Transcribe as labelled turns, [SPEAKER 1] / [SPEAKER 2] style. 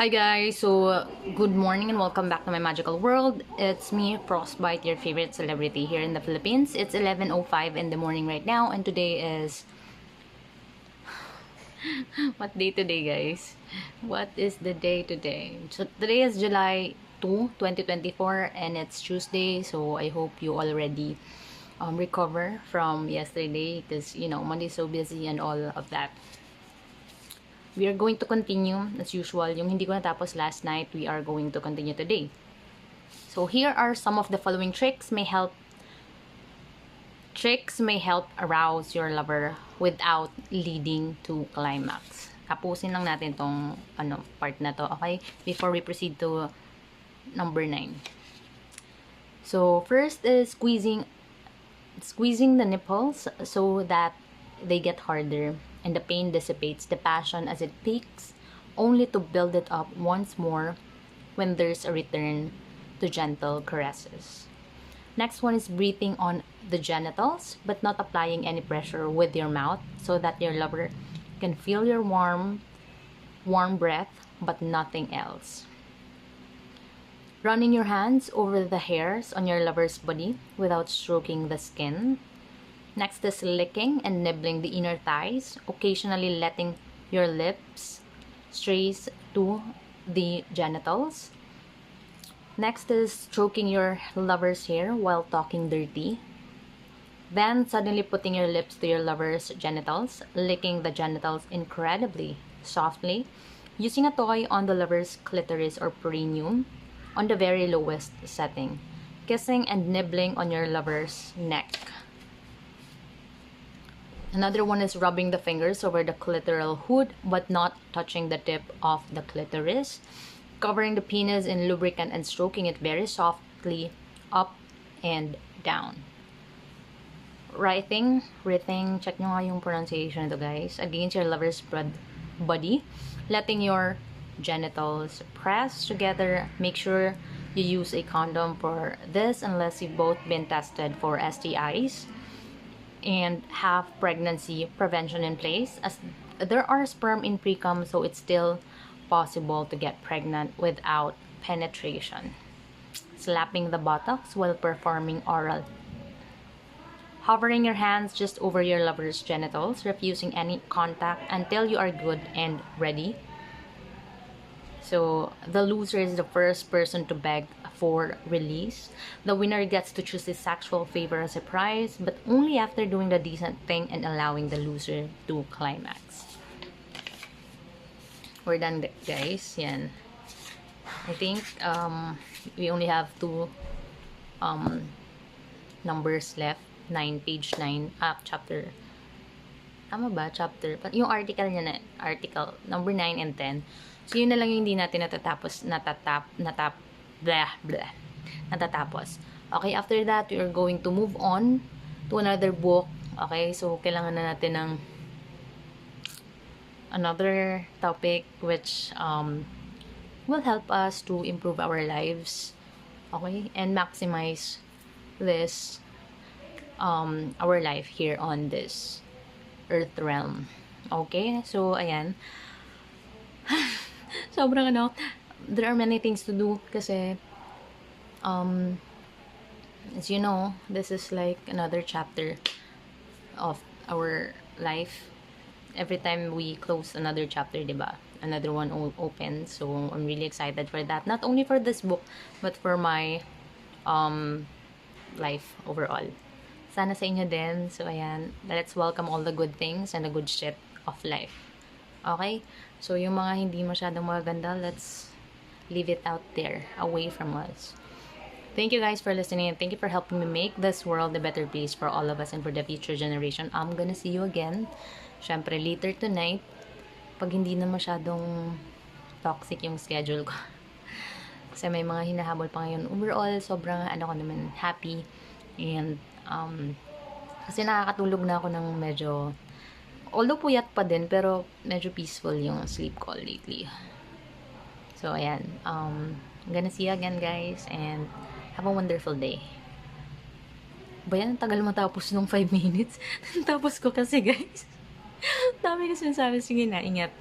[SPEAKER 1] Hi guys, so good morning and welcome back to my magical world. It's me, Frostbite, your favorite celebrity here in the Philippines. It's 11:05 in the morning right now, and today is what day today, guys? What is the day today? So today is July 2, 2024, and it's Tuesday. So I hope you already recover from yesterday because Monday's so busy and all of that. We are going to continue as usual. Yung hindi ko natapos last night, we are going to continue today. So here are some of the following tricks may help arouse your lover without leading to climax. Tapusin lang natin tong part na to, okay? Before we proceed to number 9. So first is squeezing the nipples so that they get harder and the pain dissipates the passion as it peaks, only to build it up once more when there's a return to gentle caresses. Next one is breathing on the genitals but not applying any pressure with your mouth so that your lover can feel your warm breath but nothing else. Running your hands over the hairs on your lover's body without stroking the skin. Next is licking and nibbling the inner thighs, occasionally letting your lips stray to the genitals. Next is stroking your lover's hair while talking dirty. Then suddenly putting your lips to your lover's genitals, licking the genitals incredibly softly, using a toy on the lover's clitoris or perineum on the very lowest setting, kissing and nibbling on your lover's neck. Another one is rubbing the fingers over the clitoral hood but not touching the tip of the clitoris. Covering the penis in lubricant and stroking it very softly up and down. Writhing, check nyo nga yung pronunciation ito guys, against your lover's body. Letting your genitals press together. Make sure you use a condom for this unless you've both been tested for STIs and have pregnancy prevention in place, as there are sperm in pre-cum, so it's still possible to get pregnant without penetration. Slapping the buttocks while performing oral. Hovering your hands just over your lover's genitals, refusing any contact until you are good and ready. So the loser is the first person to beg for release. The winner gets to choose his sexual favor as a prize, but only after doing the decent thing and allowing the loser to climax. We're done, guys. Yan. I think we only have 2 numbers left. Page 9, chapter. Tama ba? Chapter. Yung article niya na, article number 9 and 10. So, yun na lang yung hindi natin natatapos. Okay, after that, we are going to move on to another book. Okay, so kailangan na natin ng another topic which will help us to improve our lives. Okay, and maximize this our life here on this earth realm. Okay, so ayan. Sobrang there are many things to do kasi as you know, this is like another chapter of our life. Every time we close another chapter, diba? Another one opens. So I'm really excited for that. Not only for this book, but for my life overall. Sana sa inyo din. So ayan, let's welcome all the good things and the good shit of life. Okay? So, yung mga hindi masyadong maganda, let's leave it out there, away from us. Thank you guys for listening, and thank you for helping me make this world a better place for all of us and for the future generation. I'm gonna see you again, syempre later tonight, pag hindi na masyadong toxic yung schedule ko. Kasi may mga hinahabol pa ngayon. Overall, sobrang ko naman, happy. And, kasi nakakatulog na ako ng medyo, although puyat pa din, pero medyo peaceful yung sleep ko lately. So, ayan. I'm gonna see you again, guys. And have a wonderful day. Bayan, tagal matapos nung 5 minutes. Tapos ko kasi, guys. Dami kasi sinasabi. Sige na, ingat.